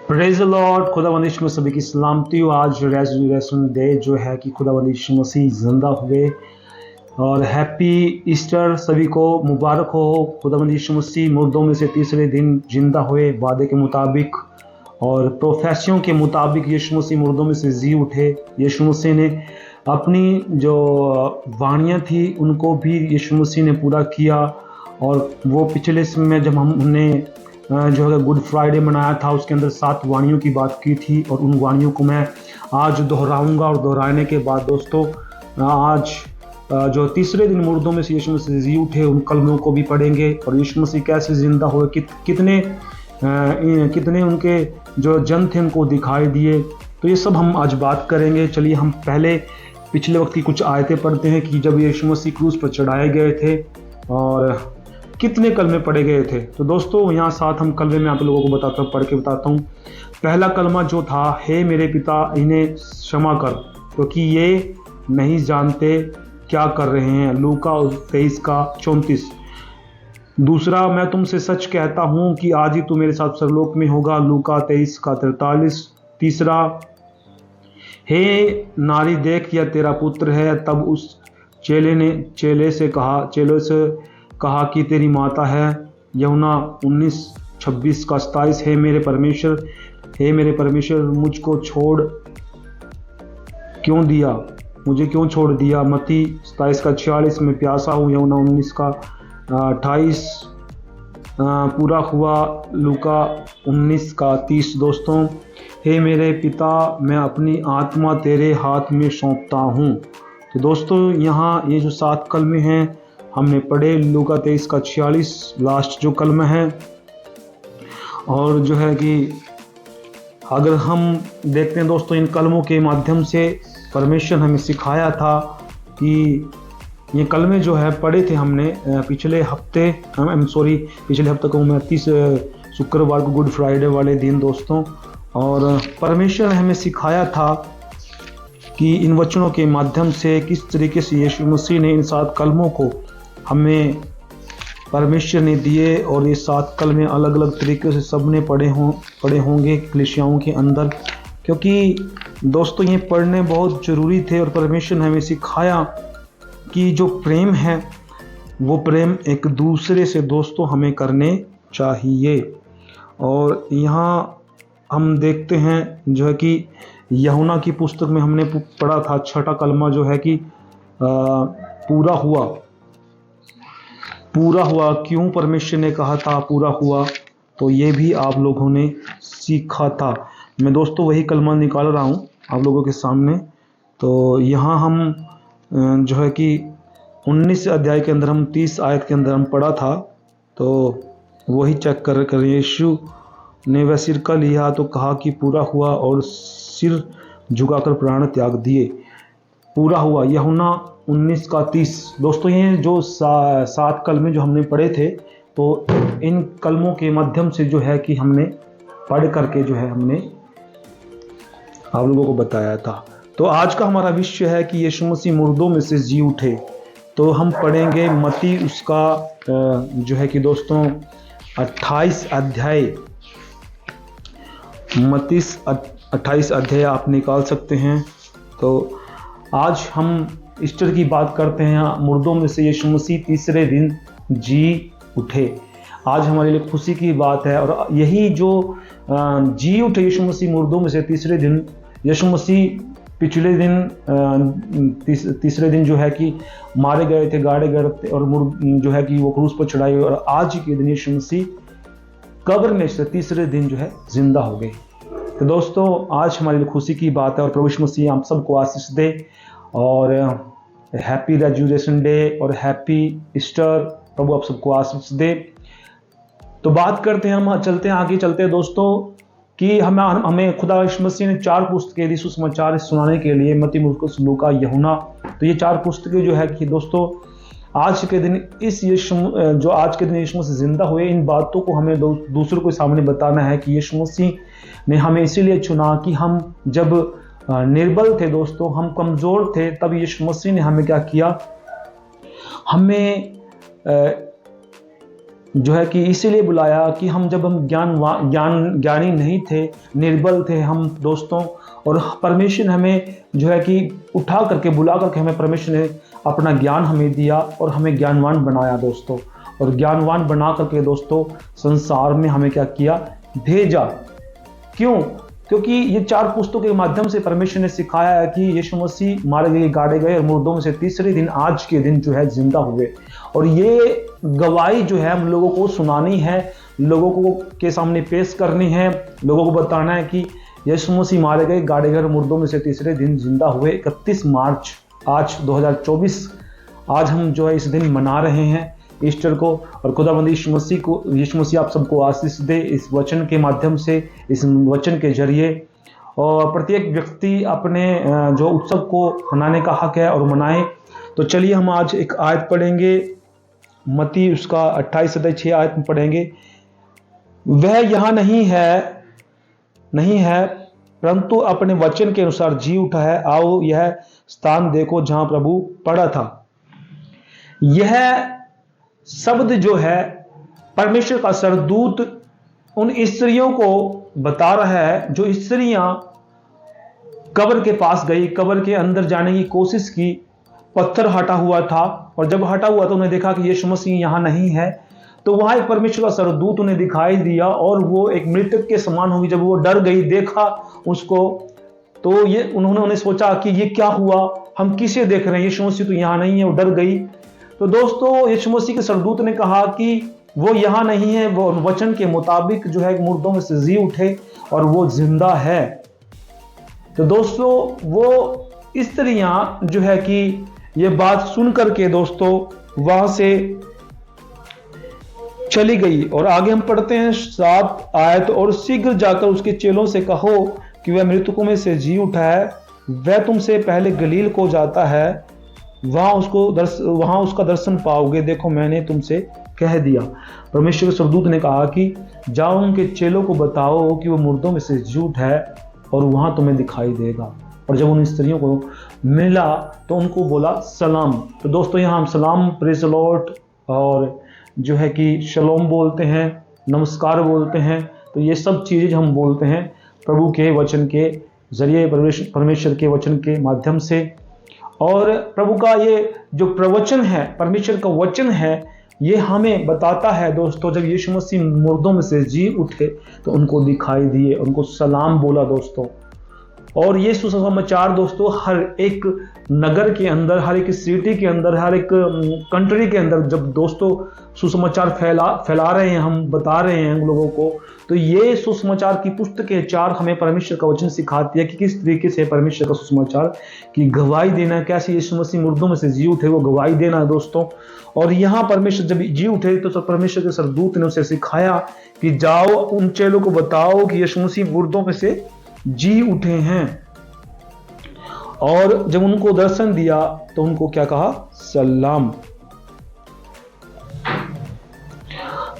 Praise the Lord. खुदावंद यीशु मसीह सभी की सलामती हो। आज रेजरेक्शन डे जो है कि खुदावंद यीशु मसीह जिंदा हुए और हैप्पी ईस्टर सभी को मुबारक हो। खुदावंद यीशु मसीह मुर्दों में से तीसरे दिन जिंदा हुए वादे के मुताबिक और प्रोफेसियों के मुताबिक यीशु मसीह मुर्दों में से जी उठे। यीशु मसीह ने अपनी जो वाणियाँ थी उनको भी यीशु मसीह ने पूरा किया। और वो पिछले समय जब हमने जो है गुड फ्राइडे मनाया था उसके अंदर 7 वाणियों की बात की थी और उन वाणियों को मैं आज दोहराऊंगा। और दोहराने के बाद दोस्तों आज जो तीसरे दिन मुर्दों में से यीशु मसीह जी उठे उन कलमों को भी पढ़ेंगे और यीशु मसीह कैसे जिंदा हुए, कितने उनके जो जन थे उनको दिखाई दिए। तो ये सब हम आज बात करेंगे। चलिए हम पहले पिछले वक्त की कुछ आयतें पढ़ते हैं कि जब यीशु मसीह क्रूस पर चढ़ाए गए थे और कितने कलमे पढ़े गए थे। तो दोस्तों यहाँ साथ हम कलमे में आप लोगों को पढ़ के बताता हूँ। पहला कलमा जो था, हे मेरे पिता इन्हें क्षमा कर क्योंकि ये नहीं जानते क्या कर रहे हैं, लूका 23:34। दूसरा, मैं तुमसे सच कहता हूँ कि आज ही तू मेरे साथ सरलोक में होगा, लूका 23:43। तीसरा, हे नारी देख यह तेरा पुत्र है। तब उस चेले से कहा कि तेरी माता है, यूहन्ना 19:26-27। हे मेरे परमेश्वर मुझे क्यों छोड़ दिया। मत्ती 27:46 में प्यासा हूँ, यूहन्ना 19:28 पूरा हुआ, लूका 19:30। दोस्तों, हे मेरे पिता मैं अपनी आत्मा तेरे हाथ में सौंपता हूँ। तो दोस्तों यहाँ ये जो 7 कलमे हैं हमने पढ़े, लूका 23:46 लास्ट जो कलमा है। और जो है कि अगर हम देखते हैं दोस्तों, इन कलमों के माध्यम से परमेश्वर हमें सिखाया था कि ये कलमे जो है पढ़े थे हमने पिछले हफ्ते को, मैं 30 शुक्रवार को गुड फ्राइडे वाले दिन दोस्तों। और परमेश्वर ने हमें सिखाया था कि इन वचनों के माध्यम से किस तरीके से यीशु मसीह ने इन 7 कलमों को हमें परमेश्वर ने दिए। और ये 7 कलमे अलग अलग तरीके से सब ने पढ़े होंगे कलीसियाओं के अंदर, क्योंकि दोस्तों ये पढ़ने बहुत ज़रूरी थे। और परमेश्वर ने हमें सिखाया कि जो प्रेम है वो प्रेम एक दूसरे से दोस्तों हमें करने चाहिए। और यहाँ हम देखते हैं जो है कि यूहन्ना की पुस्तक में हमने पढ़ा था, 6ठा कलमा जो है कि पूरा हुआ। क्यों परमेश्वर ने कहा था पूरा हुआ, तो ये भी आप लोगों ने सीखा था। मैं दोस्तों वही कलमा निकाल रहा हूँ आप लोगों के सामने। तो यहाँ हम जो है कि 19 अध्याय के अंदर हम 30 आयत के अंदर हम पढ़ा था, तो वही चेक कर यीशु ने वह सिरका लिया तो कहा कि पूरा हुआ और सिर झुकाकर प्राण त्याग दिए। पूरा हुआ, यूहन्ना 19:30। दोस्तों ये जो 7 कलमे जो हमने पढ़े थे, तो इन कलमों के माध्यम से जो है कि हमने पढ़ करके जो है हमने आप लोगों को बताया था। तो आज का हमारा विषय है कि यीशु मसीह मुर्दों में से जी उठे। तो हम पढ़ेंगे मत्ती उसका जो है कि दोस्तों 28 अध्याय, मत्ती 28 अध्याय आप निकाल सकते हैं। तो आज हम ईस्टर की बात करते हैं। मुर्दों में से यीशु मसीह तीसरे दिन जी उठे। आज हमारे लिए खुशी की बात है। और यही जो जी उठे यीशु मसीह मुर्दों में से तीसरे दिन, यीशु मसीह पिछले दिन तीसरे दिन जो है कि मारे गए थे, गाड़े गए थे और जो है कि वो क्रूस पर चढ़ाए। और आज के दिन यीशु मसीह कब्र में से तीसरे दिन जो है जिंदा हो गए। तो दोस्तों आज हमारे लिए खुशी की बात है और प्रभु यीशु मसीह आप सबको आशीष दे और हैप्पी रेजरेक्शन डे और हैप्पी ईस्टर। प्रभु आप सबको आशीष दे। तो बात करते हैं, हम आगे चलते हैं दोस्तों कि हमें खुदा यीशु मसीह ने 4 पुस्तकें दी सुसमाचार सुनाने के लिए, मत्ती, मरकुस, लूका, यूहन्ना। तो ये 4 पुस्तकें जो है कि दोस्तों आज के दिन आज के दिन यीशु मसीह जिंदा हुए, इन बातों को हमें दूसरों के सामने बताना है कि यीशु मसीह ने हमें इसीलिए चुना कि हम जब निर्बल थे दोस्तों, हम कमज़ोर थे, तब यीशु मसीह ने हमें क्या किया, हमें जो है कि इसीलिए बुलाया कि जब हम ज्ञानी नहीं थे, निर्बल थे हम दोस्तों, और परमेश्वर ने हमें जो है कि उठा करके बुला करके हमें परमेश्वर ने अपना ज्ञान हमें दिया और हमें ज्ञानवान बनाया दोस्तों। और ज्ञानवान बना करके दोस्तों संसार में हमें क्या किया, भेजा। क्यों? क्योंकि ये 4 पुस्तकों के माध्यम से परमेश्वर ने सिखाया है कि यीशु मसीह मारे गए, गाड़े गए और मुर्दों में से तीसरे दिन आज के दिन जो है जिंदा हुए। और ये गवाही जो है हम लोगों को सुनानी है, लोगों को के सामने पेश करनी है, लोगों को बताना है कि यीशु मसीह मारे गए, गाड़े गए और मुर्दों में से तीसरे दिन जिंदा हुए। 31 मार्च आज 2024 आज हम जो है इस दिन मना रहे हैं, ईस्टर को। और खुदावंद यीशु मसीह आप सबको आशीष दे इस वचन के माध्यम से, इस वचन के जरिए। और प्रत्येक व्यक्ति अपने जो उत्सव को मनाने का हक है और मनाए। तो चलिए हम आज एक आयत पढ़ेंगे, मत्ती उसका 28 अध्याय 6 आयत में पढ़ेंगे। वह यहाँ नहीं है परंतु अपने वचन के अनुसार जी उठा है। आओ यह स्थान देखो जहां प्रभु पड़ा था। यह शब्द जो है परमेश्वर का सरदूत उन स्त्रियों को बता रहा है जो स्त्रियां कब्र के पास गई, कब्र के अंदर जाने की कोशिश की, पत्थर हटा हुआ था और जब हटा हुआ तो उन्हें देखा कि यीशु मसीह यहां नहीं है। तो वहां एक परमेश्वर का सरदूत उन्हें दिखाई दिया और वो एक मृतक के समान हुई। जब वो डर गई, देखा उसको, तो ये उन्होंने सोचा कि ये क्या हुआ, हम किसे देख रहे हैं, यीशु मसीह तो यहाँ नहीं है। वो डर गई। तो दोस्तों यीशु मसीह के सरदूत ने कहा कि वो यहाँ नहीं है, वो वचन के मुताबिक जो है मुर्दों में से जी उठे और वो जिंदा है। तो दोस्तों वो स्त्रियां जो है कि ये बात सुन करके दोस्तों वहां से चली गई। और आगे हम पढ़ते हैं 7 आयत। और शीघ्र जाकर उसके चेलों से कहो कि वह मृतकों में से जी उठा है, वह तुमसे पहले गलील को जाता है, वहां उसका दर्शन पाओगे। देखो मैंने तुमसे कह दिया। परमेश्वर के सरदूत ने कहा कि जाओ उनके चेलों को बताओ कि वो मुर्दों में से जी उठा है और वहां तुम्हें दिखाई देगा। और जब उन स्त्रियों को मिला तो उनको बोला सलाम। तो दोस्तों यहाँ हम सलाम, प्रेज़ द लॉर्ड और जो है कि शलोम बोलते हैं, नमस्कार बोलते हैं। तो ये सब चीज़ें हम बोलते हैं प्रभु के वचन के जरिए, परमेश्वर के वचन के माध्यम से। और प्रभु का ये जो प्रवचन है, परमेश्वर का वचन है, ये हमें बताता है दोस्तों जब यीशु मसीह मुर्दों में से जी उठे तो उनको दिखाई दिए, उनको सलाम बोला दोस्तों। और ये सुसमाचार दोस्तों हर एक नगर के अंदर, हर एक सिटी के अंदर, हर एक कंट्री के अंदर जब दोस्तों सुसमाचार फैला रहे हैं, हम बता रहे हैं हम लोगों को, तो ये सुसमाचार की पुस्तकें 4 हमें परमेश्वर का वचन सिखाती है कि किस तरीके से परमेश्वर का सुसमाचार की गवाही देना, कैसे यीशु मसीह मुर्दों में से जी उठे वो गवाही देना है दोस्तों। और यहाँ परमेश्वर जब जी उठे तो परमेश्वर के सरदूत ने उसे सिखाया कि जाओ उन चेलों को बताओ कि यीशु मसीह मुर्दों में से जी उठे हैं। और जब उनको दर्शन दिया तो उनको क्या कहा, सलाम।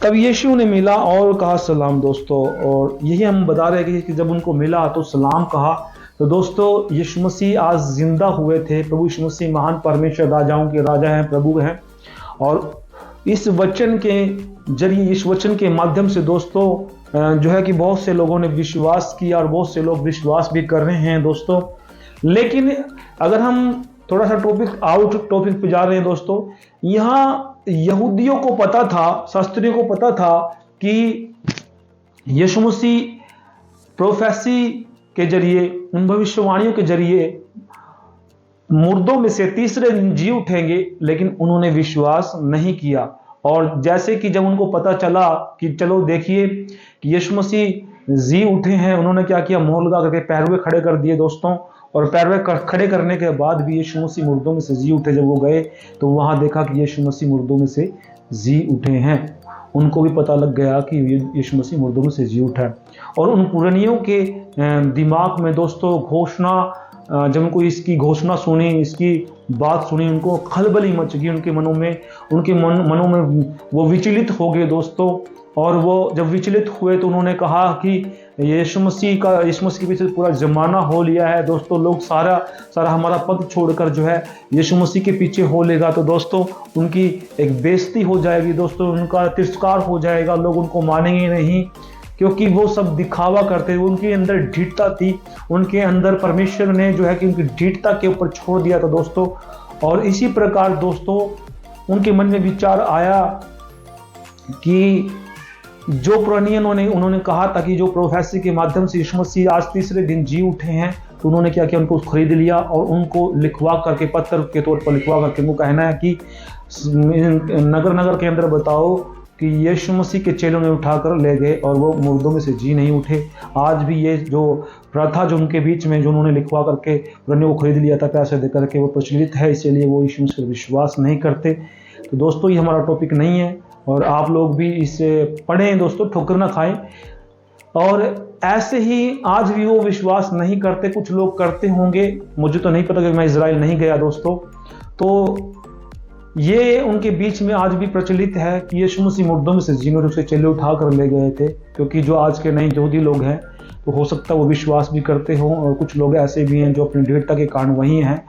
तब यीशु ने मिला और कहा सलाम दोस्तों। और यही हम बता रहे हैं कि जब उनको मिला तो सलाम कहा। तो दोस्तों यीशु मसीह आज जिंदा हुए थे। प्रभु यीशु मसीह महान परमेश्वर, राजाओं के राजा हैं, प्रभु हैं। और इस वचन के जरिए, इस वचन के माध्यम से दोस्तों जो है कि बहुत से लोगों ने विश्वास किया और बहुत से लोग विश्वास भी कर रहे हैं दोस्तों। लेकिन अगर हम थोड़ा सा टॉपिक पे जा रहे हैं दोस्तों, यहाँ यहूदियों को पता था, शास्त्रियों को पता था कि यीशु मसीह प्रोफेसी के जरिए, उन भविष्यवाणियों के जरिए मुर्दों में से तीसरे दिन जी उठेंगे, लेकिन उन्होंने विश्वास नहीं किया। और जैसे कि जब उनको पता चला कि चलो देखिए कि यीशु मसीह जी उठे हैं, उन्होंने क्या किया, मोहर लगा करके पैरवे खड़े कर दिए दोस्तों। और पैरवे खड़े करने के बाद भी यीशु मसीह मुर्दों में से जी उठे। जब वो गए तो वहां देखा कि यीशु मसीह मुर्दों में से जी उठे हैं। उनको भी पता लग गया कि यीशु मसीह मुर्दों में से जी उठा है। और उन पुरानियों के दिमाग में दोस्तों घोषणा, जब उनको इसकी घोषणा सुनी, इसकी बात सुनी, उनको खलबली मच गई उनके मनों में वो विचलित हो गए दोस्तों। और वो जब विचलित हुए तो उन्होंने कहा कि यीशु मसीह के पीछे पूरा ज़माना हो लिया है दोस्तों, लोग सारा हमारा पद छोड़कर जो है यीशु मसीह के पीछे हो लेगा तो दोस्तों उनकी एक बेइज्जती हो जाएगी दोस्तों, उनका तिरस्कार हो जाएगा, लोग उनको मानेंगे नहीं, क्योंकि वो सब दिखावा करते, उनके अंदर ढीठता थी, उनके अंदर परमेश्वर ने जो है कि उनकी ढीठता के ऊपर छोड़ दिया था दोस्तों। और इसी प्रकार दोस्तों उनके मन में विचार आया कि जो पुरानी उन्होंने कहा था कि जो प्रोफेसी के माध्यम से यीशु मसीह आज तीसरे दिन जी उठे हैं, तो उन्होंने क्या किया, उनको खरीद लिया और उनको लिखवा करके, पत्र के तौर पर लिखवा करके उनको कहना है कि नगर नगर के अंदर बताओ कि यीशु मसीह के चेलों ने उठाकर ले गए और वो मुर्दों में से जी नहीं उठे। आज भी ये जो प्रथा जो उनके बीच में जो उन्होंने लिखवा करके पुराने को खरीद लिया था पैसे दे करके, वो प्रचलित है, इसीलिए वो यीशु मसीह पर विश्वास नहीं करते। तो दोस्तों ये हमारा टॉपिक नहीं है और आप लोग भी इसे पढ़ें दोस्तों, ठोकर ना खाएं। और ऐसे ही आज भी वो विश्वास नहीं करते, कुछ लोग करते होंगे, मुझे तो नहीं पता कि मैं इजराइल नहीं गया दोस्तों। तो ये उनके बीच में आज भी प्रचलित है कि यीशु मसीह मुर्दों में से जिन्होंने उसे चेले उठा कर ले गए थे, क्योंकि जो आज के नए यहूदी लोग हैं तो हो सकता है वो विश्वास भी करते हों और कुछ लोग ऐसे भी हैं जो अपनी दृढ़ता के कारण वही हैं।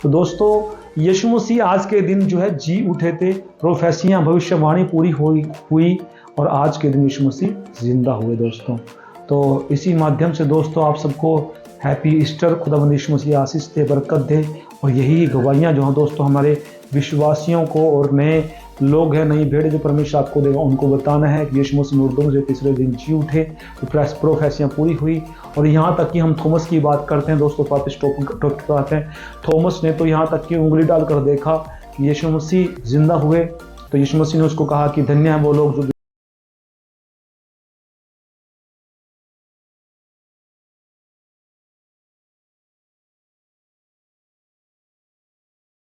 तो दोस्तों यीशु मसीह आज के दिन जो है जी उठे थे, प्रोफेसियां भविष्यवाणी पूरी हुई और आज के दिन यीशु मसीह जिंदा हुए दोस्तों। तो इसी माध्यम से दोस्तों आप सबको हैप्पी ईस्टर, खुदावंद यीशु मसीह आशीष दे, बरकत दे। और यही गवाहियाँ जो हैं दोस्तों हमारे विश्वासियों को और नए लोग हैं, नई भेड़ जो परमेश्वर आपको देगा, उनको बताना है कि यीशु मसीह मुर्दों से तीसरे दिन जी उठे, तो प्रोफेसियाँ पूरी हुई। और यहाँ तक कि हम थॉमस की बात करते हैं दोस्तों, टॉपिक पर आते हैं। थॉमस ने तो यहाँ तक कि उंगली डालकर देखा कि यीशु मसीह जिंदा हुए, तो यीशु मसीह ने उसको कहा कि धन्य है वो लोग जो